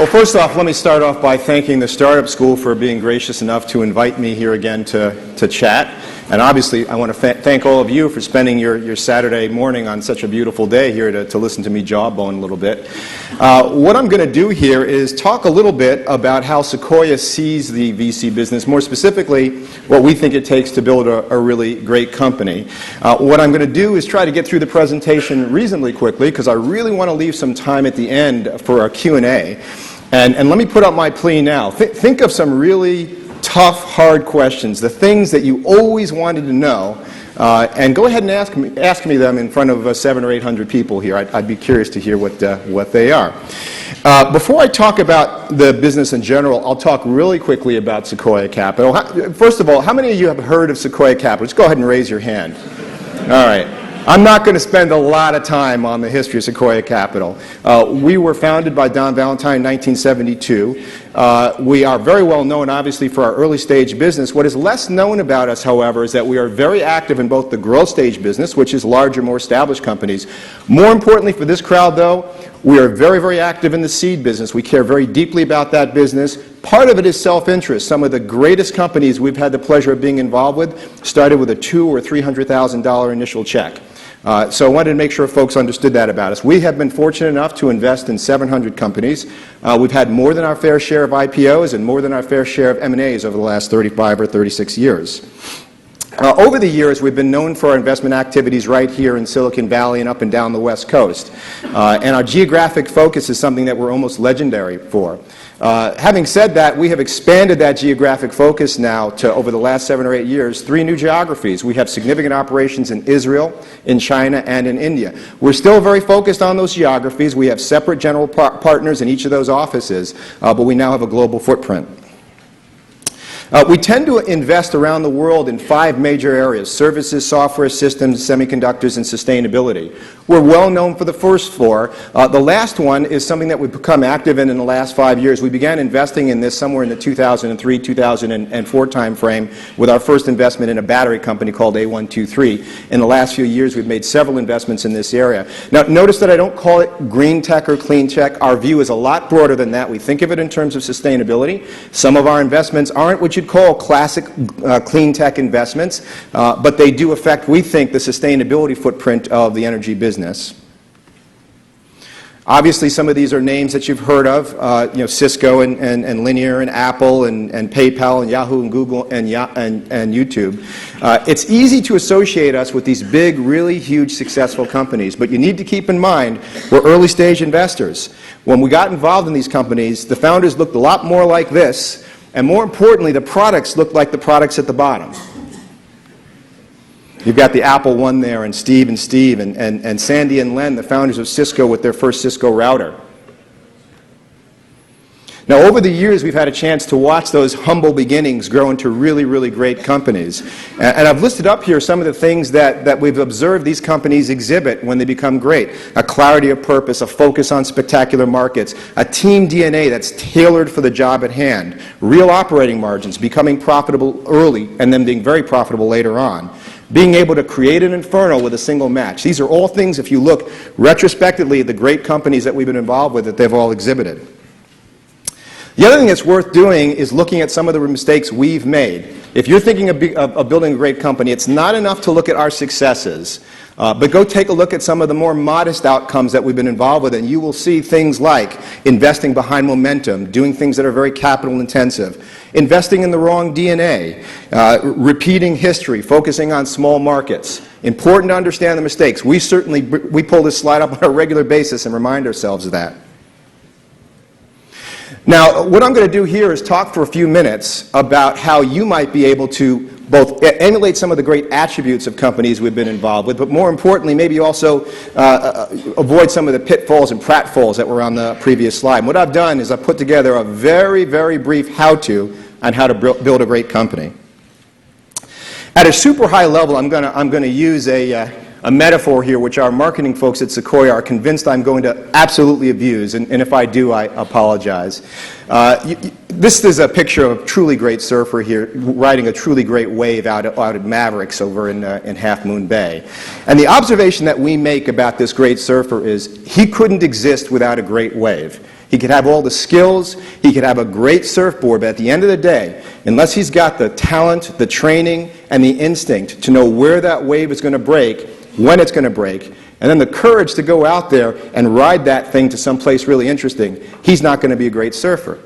Well, first off, let me start off by thanking the Startup School for being gracious enough to invite me here again to chat. And obviously, I want to thank all of you for spending your Saturday morning on such a beautiful day here to listen to me jawbone a little bit. What I'm going to do here is talk a little bit about how Sequoia sees the VC business, more specifically, what we think it takes to build a really great company. What I'm going to do is try to get through the presentation reasonably quickly, because I really want to leave some time at the end for a Q&A. And let me put up my plea now. Think of some really tough, hard questions, the things that you always wanted to know, and go ahead and ask me them in front of 700 or 800 people here. I'd be curious to hear what they are. Before I talk about the business in general, I'll talk really quickly about Sequoia Capital. First of all, how many of you have heard of Sequoia Capital? Just go ahead and raise your hand. All right. I'm not going to spend a lot of time on the history of Sequoia Capital. We were founded by Don Valentine in 1972. We are very well known, obviously, for our early stage business. What is less known about us, however, is that we are very active in both the growth stage business, which is larger, more established companies. More importantly for this crowd, though, we are very, very active in the seed business. We care very deeply about that business. Part of it is self-interest. Some of the greatest companies we've had the pleasure of being involved with started with a $200,000 or $300,000 initial check. So I wanted to make sure folks understood that about us. We have been fortunate enough to invest in 700 companies. We've had more than our fair share of IPOs and more than our fair share of M&As over the last 35 or 36 years. Over the years, we've been known for our investment activities right here in Silicon Valley and up and down the West Coast. And our geographic focus is something that we're almost legendary for. Having said that, we have expanded that geographic focus now to, over the last 7 or 8 years, 3 new geographies. We have significant operations in Israel, in China, and in India. We're still very focused on those geographies. We have separate general partners in each of those offices, but we now have a global footprint. We tend to invest around the world in 5 major areas: services, software, systems, semiconductors, and sustainability. We're well known for the first 4. The last one is something that we've become active in the last 5 years. We began investing in this somewhere in the 2003, 2004 time frame with our first investment in a battery company called A123. In the last few years, we've made several investments in this area. Now, notice that I don't call it green tech or clean tech. Our view is a lot broader than that. We think of it in terms of sustainability. Some of our investments aren't what you'd call classic clean tech investments, but they do affect, we think, the sustainability footprint of the energy business. Obviously, some of these are names that you've heard of, Cisco and Linear and Apple and PayPal and Yahoo and Google and YouTube. It's easy to associate us with these big, really huge, successful companies, but you need to keep in mind we're early stage investors. When we got involved in these companies, the founders looked a lot more like this, and more importantly, the products looked like the products at the bottom. You've got the Apple one there, and Steve and Sandy and Len, the founders of Cisco, with their first Cisco router. Now, over the years, we've had a chance to watch those humble beginnings grow into really, really great companies. And I've listed up here some of the things that we've observed these companies exhibit when they become great. A clarity of purpose, a focus on spectacular markets, a team DNA that's tailored for the job at hand, real operating margins, becoming profitable early and then being very profitable later on, being able to create an inferno with a single match. These are all things, if you look retrospectively at the great companies that we've been involved with, that they've all exhibited. The other thing that's worth doing is looking at some of the mistakes we've made. If you're thinking of building a great company, it's not enough to look at our successes, but go take a look at some of the more modest outcomes that we've been involved with, and you will see things like investing behind momentum, doing things that are very capital intensive, investing in the wrong DNA, repeating history, focusing on small markets. Important to understand the mistakes. We pull this slide up on a regular basis and remind ourselves of that. Now, what I'm going to do here is talk for a few minutes about how you might be able to both emulate some of the great attributes of companies we've been involved with, but more importantly, maybe also avoid some of the pitfalls and pratfalls that were on the previous slide. And what I've done is I've put together a very, very brief how-to on how to build a great company. At a super high level, I'm going to use a metaphor here which our marketing folks at Sequoia are convinced I'm going to absolutely abuse, and if I do, I apologize. This is a picture of a truly great surfer here riding a truly great wave out at Mavericks over in Half Moon Bay. And the observation that we make about this great surfer is he couldn't exist without a great wave. He could have all the skills, he could have a great surfboard, but at the end of the day, unless he's got the talent, the training, and the instinct to know where that wave is going to break, when it's going to break, and then the courage to go out there and ride that thing to someplace really interesting, he's not going to be a great surfer.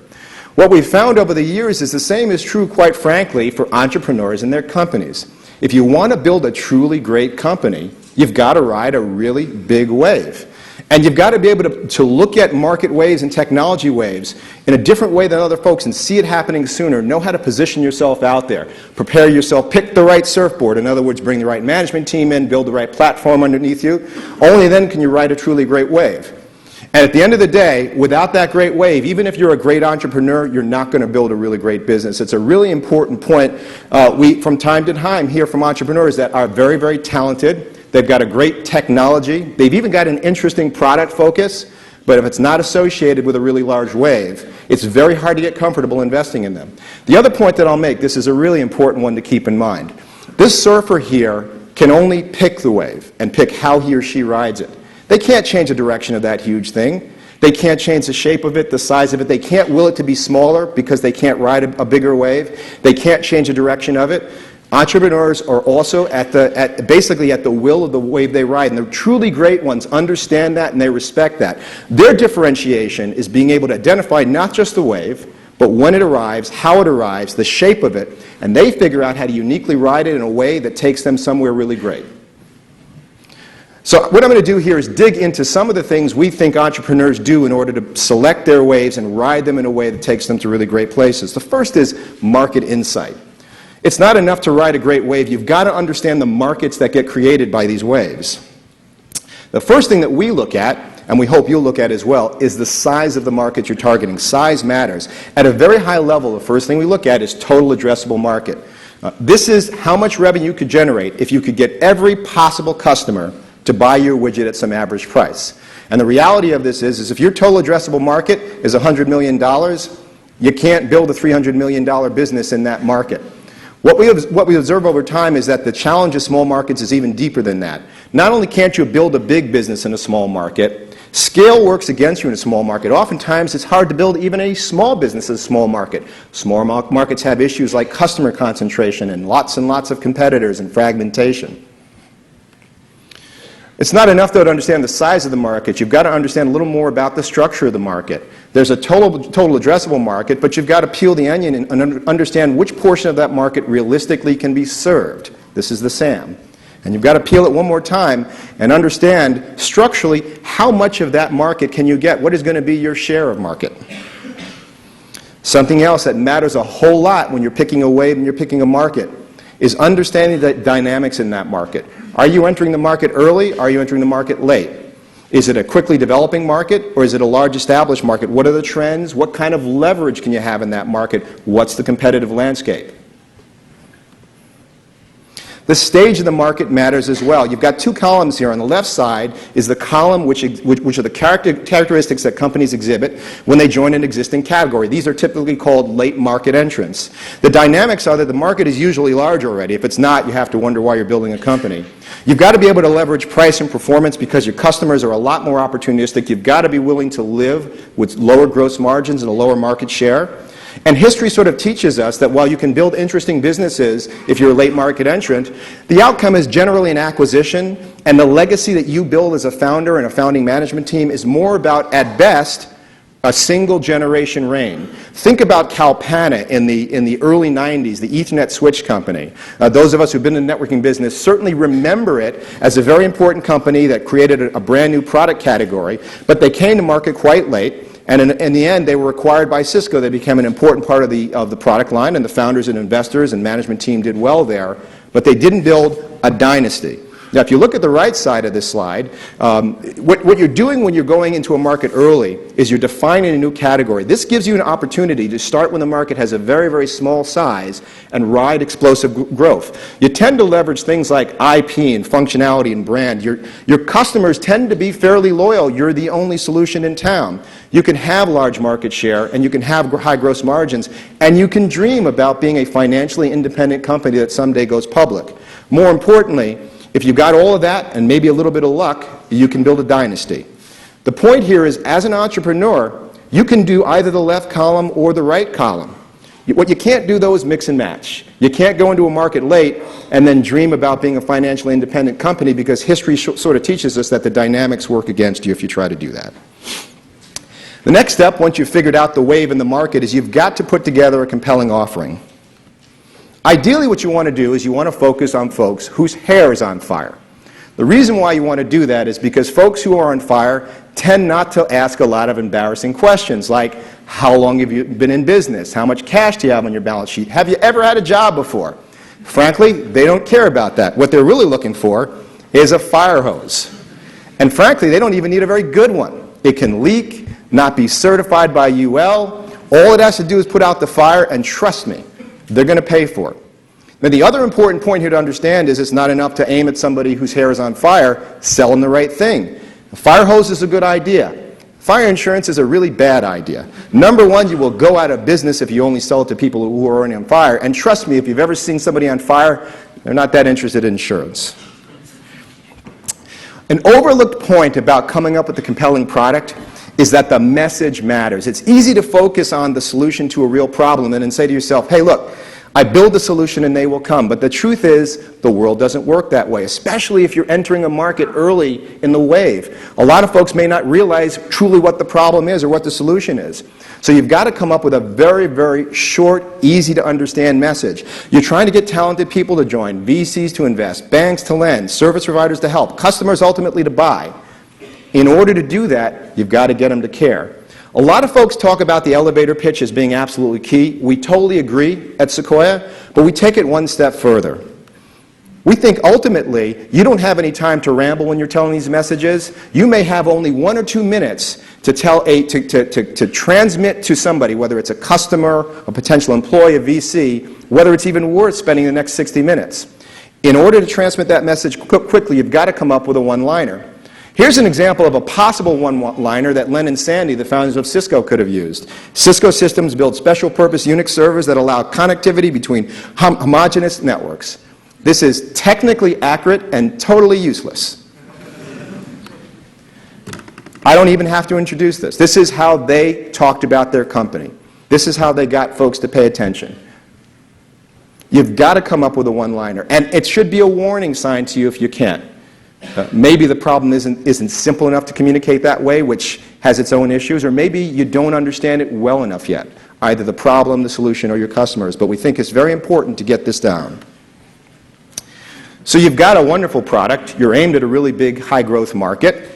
What we've found over the years is the same is true, quite frankly, for entrepreneurs and their companies. If you want to build a truly great company, you've got to ride a really big wave. And you've got to be able to look at market waves and technology waves in a different way than other folks and see it happening sooner. Know how to position yourself out there. Prepare yourself. Pick the right surfboard. In other words, bring the right management team in, build the right platform underneath you. Only then can you ride a truly great wave. And at the end of the day, without that great wave, even if you're a great entrepreneur, you're not going to build a really great business. It's a really important point. We, from time to time, hear from entrepreneurs that are very, very talented. They've got a great technology. They've even got an interesting product focus. But if it's not associated with a really large wave, it's very hard to get comfortable investing in them. The other point that I'll make, this is a really important one to keep in mind. This surfer here can only pick the wave and pick how he or she rides it. They can't change the direction of that huge thing. They can't change the shape of it, the size of it. They can't will it to be smaller because they can't ride a bigger wave. They can't change the direction of it. Entrepreneurs are also basically at the will of the wave they ride, and the truly great ones understand that and they respect that. Their differentiation is being able to identify not just the wave, but when it arrives, how it arrives, the shape of it, and they figure out how to uniquely ride it in a way that takes them somewhere really great. So what I'm going to do here is dig into some of the things we think entrepreneurs do in order to select their waves and ride them in a way that takes them to really great places. The first is market insight. It's not enough to ride a great wave. You've got to understand the markets that get created by these waves. The first thing that we look at, and we hope you'll look at as well, is the size of the market you're targeting. Size matters. At a very high level, the first thing we look at is total addressable market. This is how much revenue you could generate if you could get every possible customer to buy your widget at some average price. And the reality of this is if your total addressable market is $100 million, you can't build a $300 million business in that market. What we observe over time is that the challenge of small markets is even deeper than that. Not only can't you build a big business in a small market, scale works against you in a small market. Oftentimes it's hard to build even a small business in a small market. Small markets have issues like customer concentration and lots of competitors and fragmentation. It's not enough, though, to understand the size of the market. You've got to understand a little more about the structure of the market. There's a total addressable market, but you've got to peel the onion and understand which portion of that market realistically can be served. This is the SAM. And you've got to peel it one more time and understand structurally how much of that market can you get? What is going to be your share of market? Something else that matters a whole lot when you're picking a wave and you're picking a market is understanding the dynamics in that market. Are you entering the market early? Are you entering the market late? Is it a quickly developing market or is it a large established market? What are the trends? What kind of leverage can you have in that market? What's the competitive landscape? The stage of the market matters as well. You've got two columns here. On the left side is the column which are the characteristics that companies exhibit when they join an existing category. These are typically called late market entrants. The dynamics are that the market is usually large already. If it's not, you have to wonder why you're building a company. You've got to be able to leverage price and performance because your customers are a lot more opportunistic. You've got to be willing to live with lower gross margins and a lower market share. And history sort of teaches us that while you can build interesting businesses if you're a late market entrant, the outcome is generally an acquisition, and the legacy that you build as a founder and a founding management team is more about, at best, a single generation reign. Think about Calpana in the early 90s, the Ethernet switch company. Those of us who've been in the networking business certainly remember it as a very important company that created a brand new product category, but they came to market quite late. And in the end, they were acquired by Cisco. They became an important part of the product line, and the founders and investors and management team did well there, but they didn't build a dynasty. Now, if you look at the right side of this slide, what you're doing when you're going into a market early is you're defining a new category. This gives you an opportunity to start when the market has a very, very small size and ride explosive growth. You tend to leverage things like IP and functionality and brand. Your customers tend to be fairly loyal. You're the only solution in town. You can have large market share, and you can have high gross margins, and you can dream about being a financially independent company that someday goes public. More importantly, if you've got all of that and maybe a little bit of luck, you can build a dynasty. The point here is, as an entrepreneur, You can do either the left column or the right column. What you can't do, though, is mix and match. You can't go into a market late and then dream about being a financially independent company, because history sort of teaches us that the dynamics work against you if you try to do that. The next step, once you've figured out the wave in the market, is you've got to put together a compelling offering. Ideally, what you want to do is you want to focus on folks whose hair is on fire. The reason why you want to do that is because folks who are on fire tend not to ask a lot of embarrassing questions like, how long have you been in business? How much cash do you have on your balance sheet? Have you ever had a job before? Frankly, they don't care about that. What they're really looking for is a fire hose. And frankly, they don't even need a very good one. It can leak, not be certified by UL. All it has to do is put out the fire, and trust me, they're going to pay for it. Now, the other important point here to understand is it's not enough to aim at somebody whose hair is on fire. Sell them the right thing. A fire hose is a good idea. Fire insurance is a really bad idea. Number one, you will go out of business if you only sell it to people who are already on fire. And trust me, if you've ever seen somebody on fire, they're not that interested in insurance. An overlooked point about coming up with a compelling product is that the message matters. It's easy to focus on the solution to a real problem and then say to yourself, hey, look, I build the solution and they will come. But the truth is, the world doesn't work that way, especially if you're entering a market early in the wave. A lot of folks may not realize truly what the problem is or what the solution is. So you've got to come up with a very, very short, easy to understand message. You're trying to get talented people to join, VCs to invest, banks to lend, service providers to help, customers ultimately to buy. In order to do that, you've got to get them to care. A lot of folks talk about the elevator pitch as being absolutely key. We totally agree at Sequoia, but we take it one step further. We think ultimately you don't have any time to ramble when you're telling these messages. You may have only 1 or 2 minutes to transmit to somebody, whether it's a customer, a potential employee, a VC, whether it's even worth spending the next 60 minutes. In order to transmit that message quickly, you've got to come up with a one-liner. Here's an example of a possible one-liner that Len and Sandy, the founders of Cisco, could have used. Cisco systems build special-purpose Unix servers that allow connectivity between homogeneous networks. This is technically accurate and totally useless. I don't even have to introduce this. This is how they talked about their company. This is how they got folks to pay attention. You've got to come up with a one-liner, and it should be a warning sign to you if you can't. Maybe the problem isn't simple enough to communicate that way, which has its own issues, or maybe you don't understand it well enough yet, either the problem, the solution, or your customers. But we think it's very important to get this down. So you've got a wonderful product. You're aimed at a really big, high-growth market.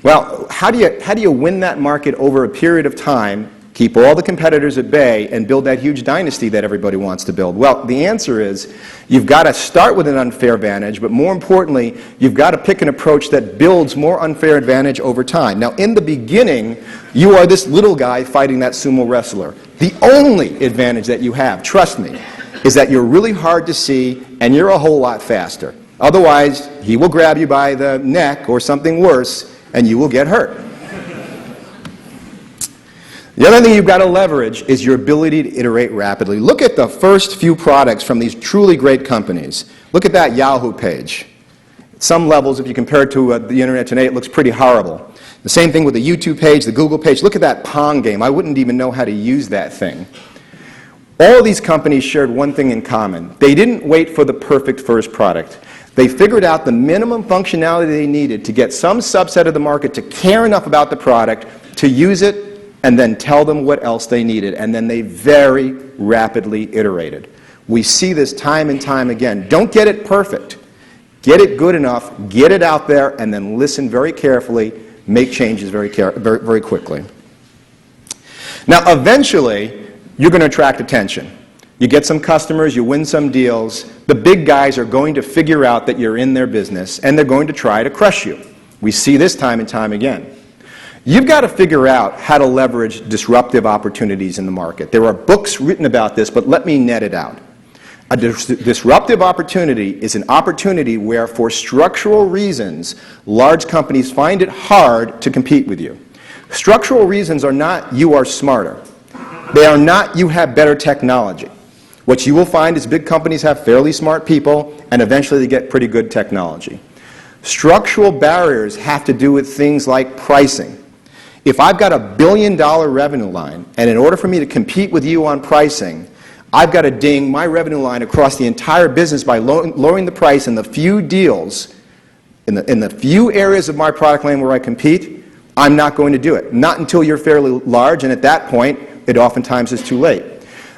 Well, how do you win that market over a period of time, keep all the competitors at bay, and build that huge dynasty that everybody wants to build? Well, the answer is you've got to start with an unfair advantage, but more importantly, you've got to pick an approach that builds more unfair advantage over time. Now, in the beginning, you are this little guy fighting that sumo wrestler. The only advantage that you have, trust me, is that you're really hard to see and you're a whole lot faster. Otherwise, he will grab you by the neck or something worse, and you will get hurt. The other thing you've got to leverage is your ability to iterate rapidly. Look at the first few products from these truly great companies. Look at that Yahoo page. At some levels, if you compare it to the internet today, it looks pretty horrible. The same thing with the YouTube page, the Google page. Look at that Pong game. I wouldn't even know how to use that thing. All of these companies shared one thing in common. They didn't wait for the perfect first product. They figured out the minimum functionality they needed to get some subset of the market to care enough about the product, to use it, and then tell them what else they needed. And then they very rapidly iterated. We see this time and time again. Don't get it perfect. Get it good enough, get it out there, and then listen very carefully, make changes very quickly. Now, eventually, you're going to attract attention. You get some customers, you win some deals. The big guys are going to figure out that you're in their business, and they're going to try to crush you. We see this time and time again. You've got to figure out how to leverage disruptive opportunities in the market. There are books written about this, but let me net it out. A disruptive opportunity is an opportunity where, for structural reasons, large companies find it hard to compete with you. Structural reasons are not you are smarter. They are not you have better technology. What you will find is big companies have fairly smart people, and eventually they get pretty good technology. Structural barriers have to do with things like pricing. If I've got $1 billion revenue line, and in order for me to compete with you on pricing, I've got to ding my revenue line across the entire business by lowering the price in the few deals, in the few areas of my product line where I compete, I'm not going to do it. Not until you're fairly large, and at that point, it oftentimes is too late.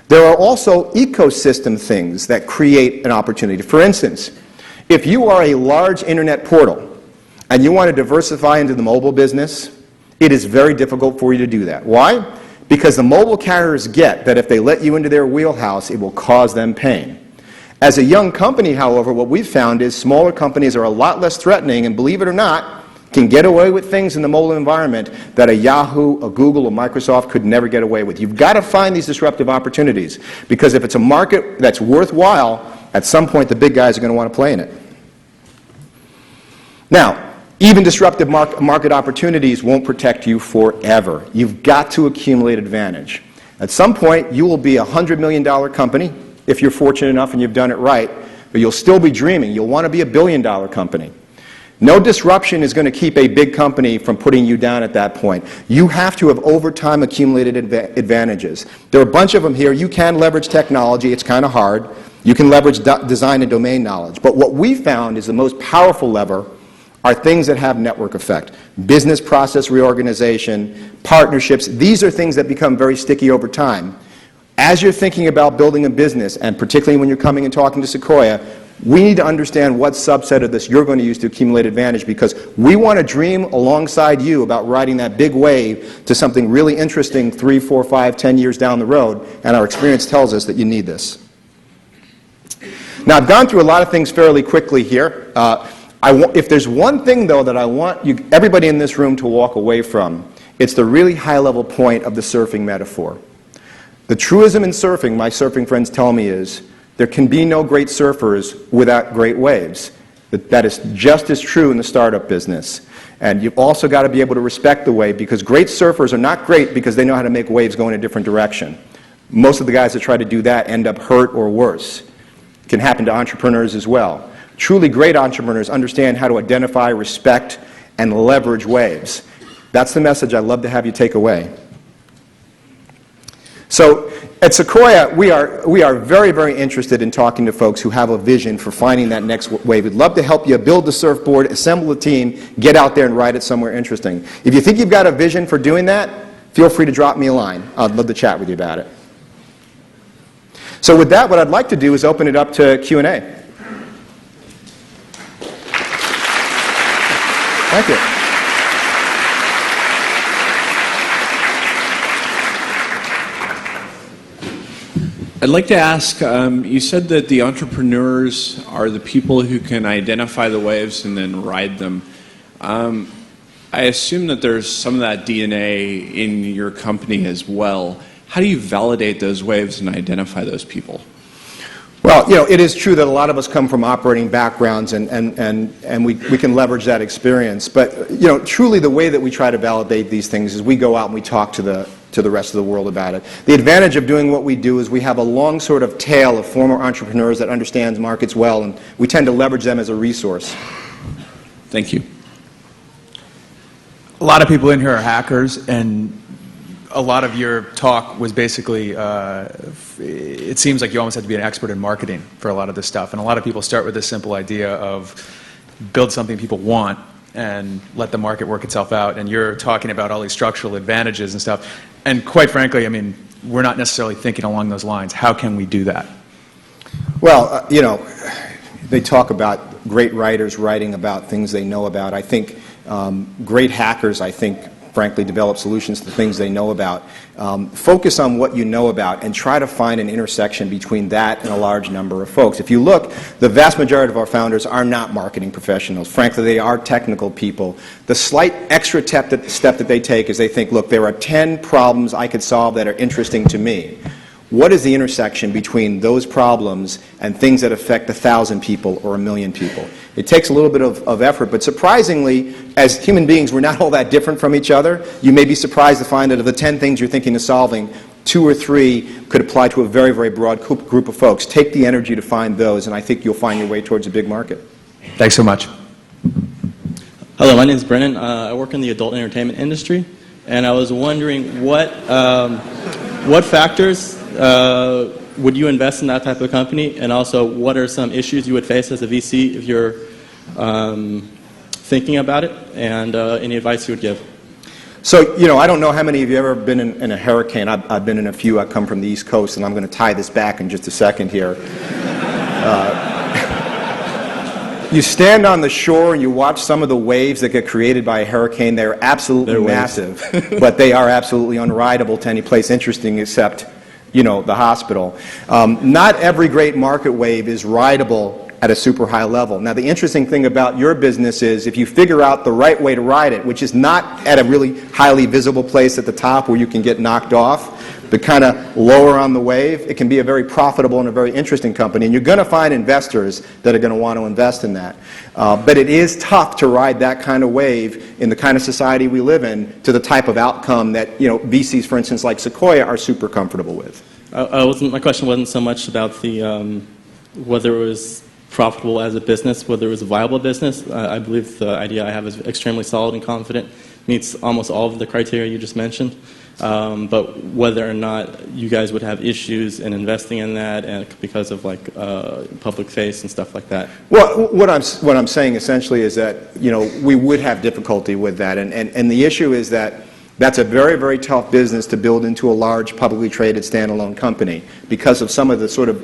There are also ecosystem things that create an opportunity. For instance, if you are a large internet portal and you want to diversify into the mobile business, it is very difficult for you to do that. Why? Because the mobile carriers get that if they let you into their wheelhouse, it will cause them pain. As a young company, however, what we've found is smaller companies are a lot less threatening, and believe it or not, can get away with things in the mobile environment that a Yahoo, a Google, or Microsoft could never get away with. You've got to find these disruptive opportunities, because if it's a market that's worthwhile, at some point the big guys are going to want to play in it. Now, even disruptive market opportunities won't protect you forever. You've got to accumulate advantage. At some point, you will be a $100 million company, if you're fortunate enough and you've done it right, but you'll still be dreaming. You'll want to be a $1 billion company. No disruption is going to keep a big company from putting you down at that point. You have to have over time accumulated advantages. There are a bunch of them here. You can leverage technology. It's kind of hard. You can leverage design and domain knowledge. But what we found is the most powerful lever are things that have network effect. Business process reorganization, partnerships. These are things that become very sticky over time. As you're thinking about building a business, and particularly when you're coming and talking to Sequoia, we need to understand what subset of this you're going to use to accumulate advantage, because we want to dream alongside you about riding that big wave to something really interesting 3, 4, 5, 10 years down the road, and our experience tells us that you need this. Now, I've gone through a lot of things fairly quickly here. If there's one thing, though, that I want everybody in this room to walk away from, it's the really high-level point of the surfing metaphor. The truism in surfing, my surfing friends tell me, is there can be no great surfers without great waves. That is just as true in the startup business. And you've also got to be able to respect the wave, because great surfers are not great because they know how to make waves go in a different direction. Most of the guys that try to do that end up hurt or worse. It can happen to entrepreneurs as well. Truly great entrepreneurs understand how to identify, respect, and leverage waves. That's the message I'd love to have you take away. So at Sequoia, we are very, very interested in talking to folks who have a vision for finding that next wave. We'd love to help you build the surfboard, assemble a team, get out there and ride it somewhere interesting. If you think you've got a vision for doing that, feel free to drop me a line. I'd love to chat with you about it. So with that, what I'd like to do is open it up to Q&A. Thank you. I'd like to ask, you said that the entrepreneurs are the people who can identify the waves and then ride them. I assume that there's some of that DNA in your company as well. How do you validate those waves and identify those people? Well, it is true that a lot of us come from operating backgrounds, and we can leverage that experience. But, truly the way that we try to validate these things is we go out and we talk to the rest of the world about it. The advantage of doing what we do is we have a long sort of tail of former entrepreneurs that understands markets well, and we tend to leverage them as a resource. Thank you. A lot of people in here are hackers, and a lot of your talk was basically, it seems like you almost have to be an expert in marketing for a lot of this stuff. And a lot of people start with this simple idea of build something people want and let the market work itself out. And you're talking about all these structural advantages and stuff. And quite frankly, I mean, we're not necessarily thinking along those lines. How can we do that? Well, they talk about great writers writing about things they know about. I think great hackers, frankly, develop solutions to things they know about. Focus on what you know about and try to find an intersection between that and a large number of folks. If you look, the vast majority of our founders are not marketing professionals. Frankly, they are technical people. The slight extra step that they take is they think, look, there are 10 problems I could solve that are interesting to me. What is the intersection between those problems and things that affect 1,000 people or 1,000,000 people? It takes a little bit of effort, but surprisingly, as human beings, we're not all that different from each other. You may be surprised to find that of the 10 things you're thinking of solving, 2 or 3 could apply to a very, very broad group of folks. Take the energy to find those, and I think you'll find your way towards a big market. Thanks so much. Hello, my name is Brennan. I work in the adult entertainment industry. and I was wondering what factors would you invest in that type of company, and also what are some issues you would face as a VC if you're thinking about it, and any advice you would give? So, I don't know how many of you have ever been in a hurricane. I've been in a few. I come from the East Coast, and I'm going to tie this back in just a second here. You stand on the shore and you watch some of the waves that get created by a hurricane. They're absolutely massive, but they are absolutely unrideable to any place interesting except, the hospital. Not every great market wave is rideable at a super high level. Now, the interesting thing about your business is if you figure out the right way to ride it, which is not at a really highly visible place at the top where you can get knocked off, but kind of lower on the wave, it can be a very profitable and a very interesting company. And you're going to find investors that are going to want to invest in that. But it is tough to ride that kind of wave in the kind of society we live in to the type of outcome that VCs, for instance, like Sequoia, are super comfortable with. My question wasn't so much about the whether it was profitable as a business, whether it was a viable business. I believe the idea I have is extremely solid and confident, meets almost all of the criteria you just mentioned. But whether or not you guys would have issues in investing in that, and because of public face and stuff like that. Well, what I'm saying essentially is that we would have difficulty with that, and the issue is that that's a very, very tough business to build into a large publicly traded standalone company because of some of the sort of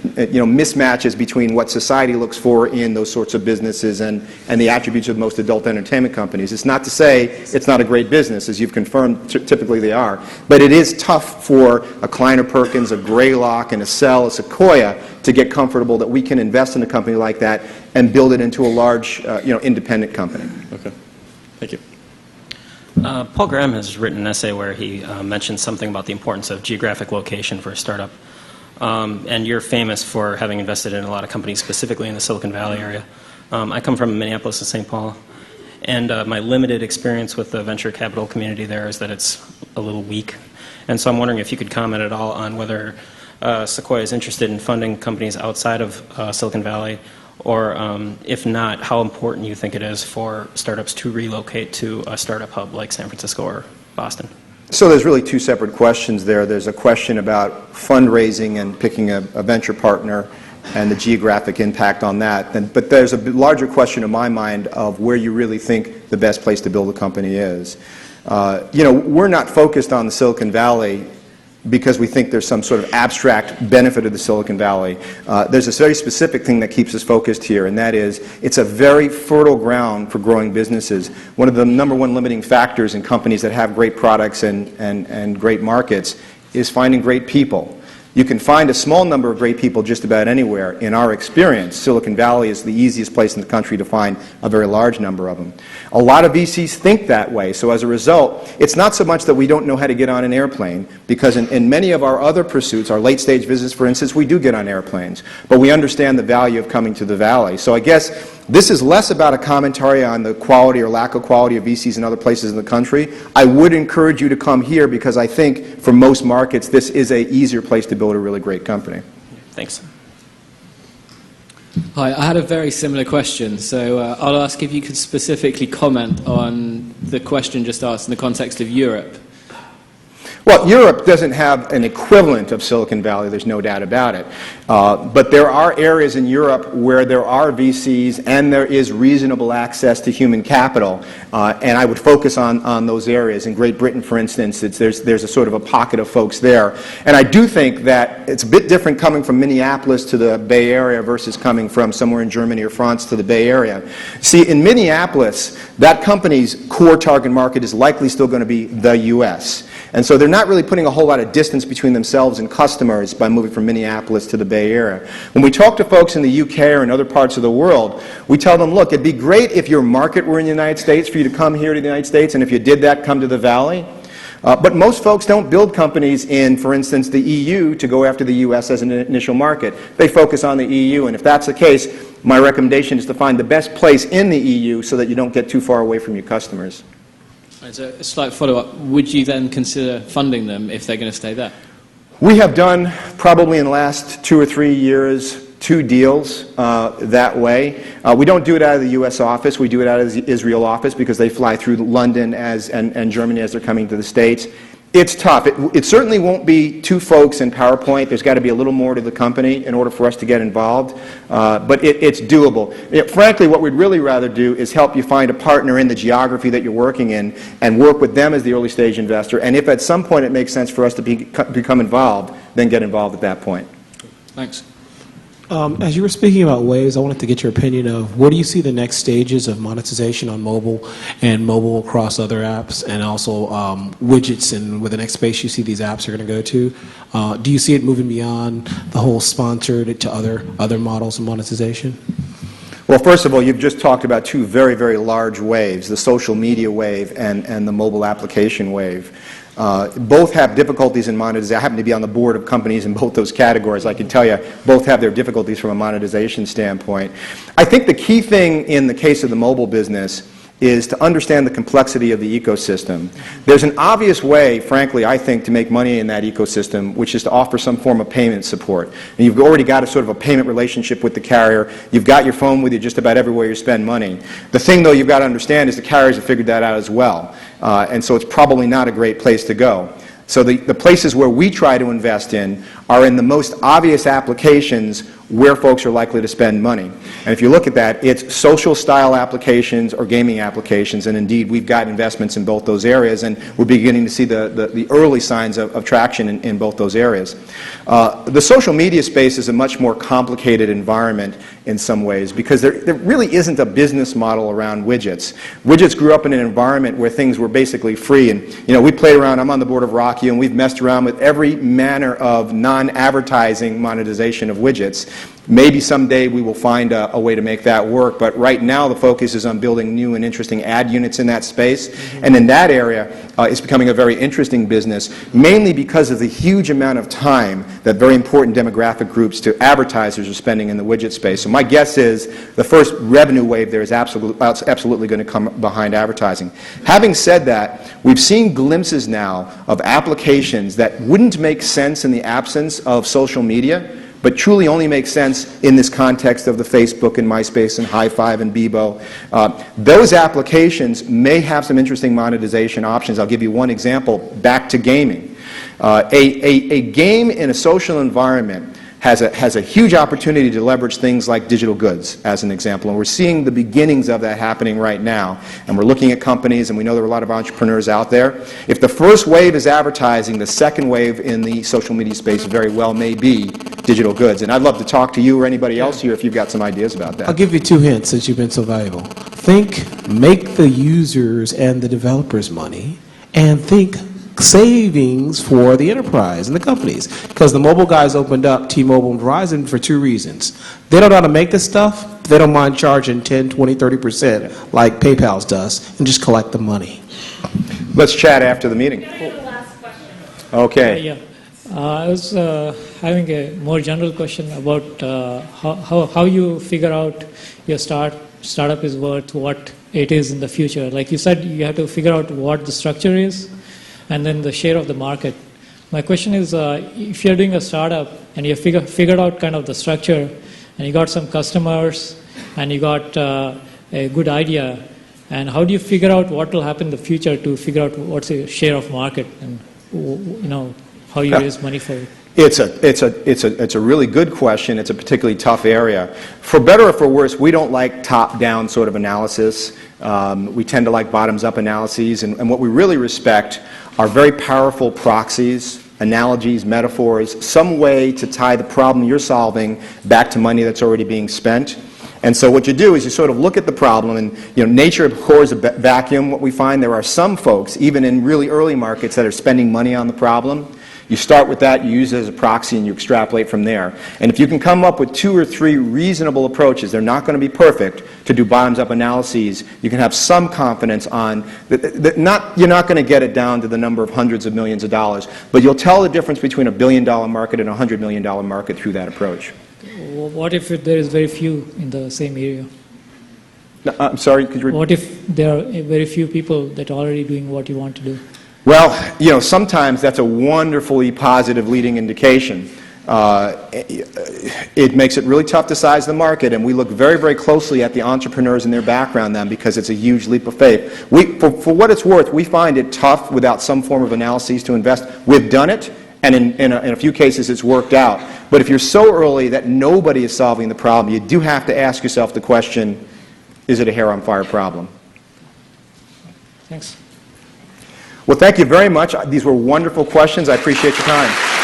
mismatches between what society looks for in those sorts of businesses and the attributes of most adult entertainment companies. It's not to say it's not a great business, as you've confirmed, typically they are, but it is tough for a Kleiner Perkins, a Greylock, and a Cell, a Sequoia to get comfortable that we can invest in a company like that and build it into a large, independent company. Okay, thank you. Paul Graham has written an essay where he mentions something about the importance of geographic location for a startup. And you're famous for having invested in a lot of companies, specifically in the Silicon Valley area. I come from Minneapolis and St. Paul, and my limited experience with the venture capital community there is that it's a little weak. And so I'm wondering if you could comment at all on whether Sequoia is interested in funding companies outside of Silicon Valley, or if not, how important you think it is for startups to relocate to a startup hub like San Francisco or Boston. So there's really two separate questions there. There's a question about fundraising and picking a venture partner and the geographic impact on that. But there's a larger question in my mind of where you really think the best place to build a company is. We're not focused on the Silicon Valley because we think there's some sort of abstract benefit of the Silicon Valley. There's this very specific thing that keeps us focused here, and that is it's a very fertile ground for growing businesses. One of the number one limiting factors in companies that have great products and great markets is finding great people. You can find a small number of great people just about anywhere. In our experience, Silicon Valley is the easiest place in the country to find a very large number of them. A lot of VCs think that way, so as a result, it's not so much that we don't know how to get on an airplane, because in many of our other pursuits, our late-stage business, for instance, we do get on airplanes, but we understand the value of coming to the Valley. So I guess this is less about a commentary on the quality or lack of quality of VCs in other places in the country. I would encourage you to come here because I think for most markets this is an easier place to build a really great company. Thanks. Hi, I had a very similar question, so I'll ask if you could specifically comment on the question just asked in the context of Europe. Well, Europe doesn't have an equivalent of Silicon Valley, there's no doubt about it. But there are areas in Europe where there are VCs and there is reasonable access to human capital. And I would focus on those areas. In Great Britain, for instance, there's a sort of a pocket of folks there. And I do think that it's a bit different coming from Minneapolis to the Bay Area versus coming from somewhere in Germany or France to the Bay Area. See, in Minneapolis, that company's core target market is likely still going to be the U.S. And so they're not really putting a whole lot of distance between themselves and customers by moving from Minneapolis to the Bay Area. When we talk to folks in the UK or in other parts of the world, we tell them, look, it'd be great if your market were in the United States for you to come here to the United States, and if you did that, come to the Valley. But most folks don't build companies in, for instance, the EU to go after the US as an initial market. They focus on the EU, and if that's the case, my recommendation is to find the best place in the EU so that you don't get too far away from your customers. As a slight follow-up, would you then consider funding them if they're going to stay there? We have done, probably in the last 2 or 3 years, 2 deals that way. We don't do it out of the U.S. office. We do it out of the Israel office because they fly through London and Germany as they're coming to the States. It's tough. It certainly won't be 2 folks in PowerPoint. There's got to be a little more to the company in order for us to get involved. But it's doable. Frankly, what we'd really rather do is help you find a partner in the geography that you're working in and work with them as the early stage investor. And if at some point it makes sense for us to become involved, then get involved at that point. Thanks. As you were speaking about waves, I wanted to get your opinion of where do you see the next stages of monetization on mobile and mobile across other apps, and also widgets, and where the next space you see these apps are going to go to. Do you see it moving beyond the whole sponsored to other models of monetization? Well, first of all, you've just talked about 2 very, very large waves, the social media wave and the mobile application wave. Both have difficulties in monetization. I happen to be on the board of companies in both those categories. I can tell you both have their difficulties from a monetization standpoint. I think the key thing in the case of the mobile business is to understand the complexity of the ecosystem. There's an obvious way, frankly, I think, to make money in that ecosystem, which is to offer some form of payment support. And you've already got a sort of a payment relationship with the carrier. You've got your phone with you just about everywhere you spend money. The thing, though, you've got to understand is the carriers have figured that out as well. And so it's probably not a great place to go. So the places where we try to invest in are in the most obvious applications where folks are likely to spend money. And if you look at that, it's social style applications or gaming applications, and indeed we've got investments in both those areas, and we're beginning to see the early signs of traction in both those areas. The social media space is a much more complicated environment in some ways because there really isn't a business model around widgets. Widgets grew up in an environment where things were basically free, and we played around. I'm on the board of Rocky, and we've messed around with every manner of non-advertising monetization of widgets. Maybe someday we will find a way to make that work, but right now the focus is on building new and interesting ad units in that space, and in that area it's becoming a very interesting business, mainly because of the huge amount of time that very important demographic groups to advertisers are spending in the widget space. So my guess is the first revenue wave there is absolutely going to come behind advertising. Having said that, we've seen glimpses now of applications that wouldn't make sense in the absence of social media, but truly only makes sense in this context of the Facebook and MySpace and High5 and Bebo. Those applications may have some interesting monetization options. I'll give you one example, back to gaming. A game in a social environment has a huge opportunity to leverage things like digital goods, as an example. And we're seeing the beginnings of that happening right now. And we're looking at companies, and we know there are a lot of entrepreneurs out there. If the first wave is advertising, the second wave in the social media space very well may be digital goods. And I'd love to talk to you or anybody else here if you've got some ideas about that. I'll give you 2 hints since you've been so valuable. Think, make the users and the developers money, and think savings for the enterprise and the companies. Because the mobile guys opened up T-Mobile and Verizon for 2 reasons. They don't know how to make this stuff. They don't mind charging 10, 20, 30% like PayPal's does, and just collect the money. Let's chat after the meeting. Okay. Yeah. I was having a more general question about how you figure out your startup is worth what it is in the future. Like you said, you have to figure out what the structure is and then the share of the market. My question is, if you're doing a startup and you figured out kind of the structure and you got some customers and you got a good idea, and how do you figure out what will happen in the future to figure out what's the share of market and how you raise money for it? It's a really good question. It's a particularly tough area. For better or for worse, we don't like top-down sort of analysis. We tend to like bottoms-up analyses, and what we really respect are very powerful proxies, analogies, metaphors, some way to tie the problem you're solving back to money that's already being spent. And so what you do is you sort of look at the problem, and nature abhors a vacuum. What we find, there are some folks, even in really early markets, that are spending money on the problem. You start with that, you use it as a proxy, and you extrapolate from there. And if you can come up with 2 or 3 reasonable approaches, they're not going to be perfect, to do bottoms-up analyses, you can have some confidence on that. You're not going to get it down to the number of hundreds of millions of dollars, but you'll tell the difference between a $1 billion market and a $100 million market through that approach. What if there is very few in the same area? No, I'm sorry, could you repeat? What if there are very few people that are already doing what you want to do? Well, sometimes that's a wonderfully positive leading indication. it makes it really tough to size the market, and we look very, very closely at the entrepreneurs and their background then, because it's a huge leap of faith. For what it's worth, we find it tough without some form of analyses to invest. We've done it, and in a few cases it's worked out. But if you're so early that nobody is solving the problem, you do have to ask yourself the question, is it a hair-on-fire problem? Thanks. Well, thank you very much. These were wonderful questions. I appreciate your time.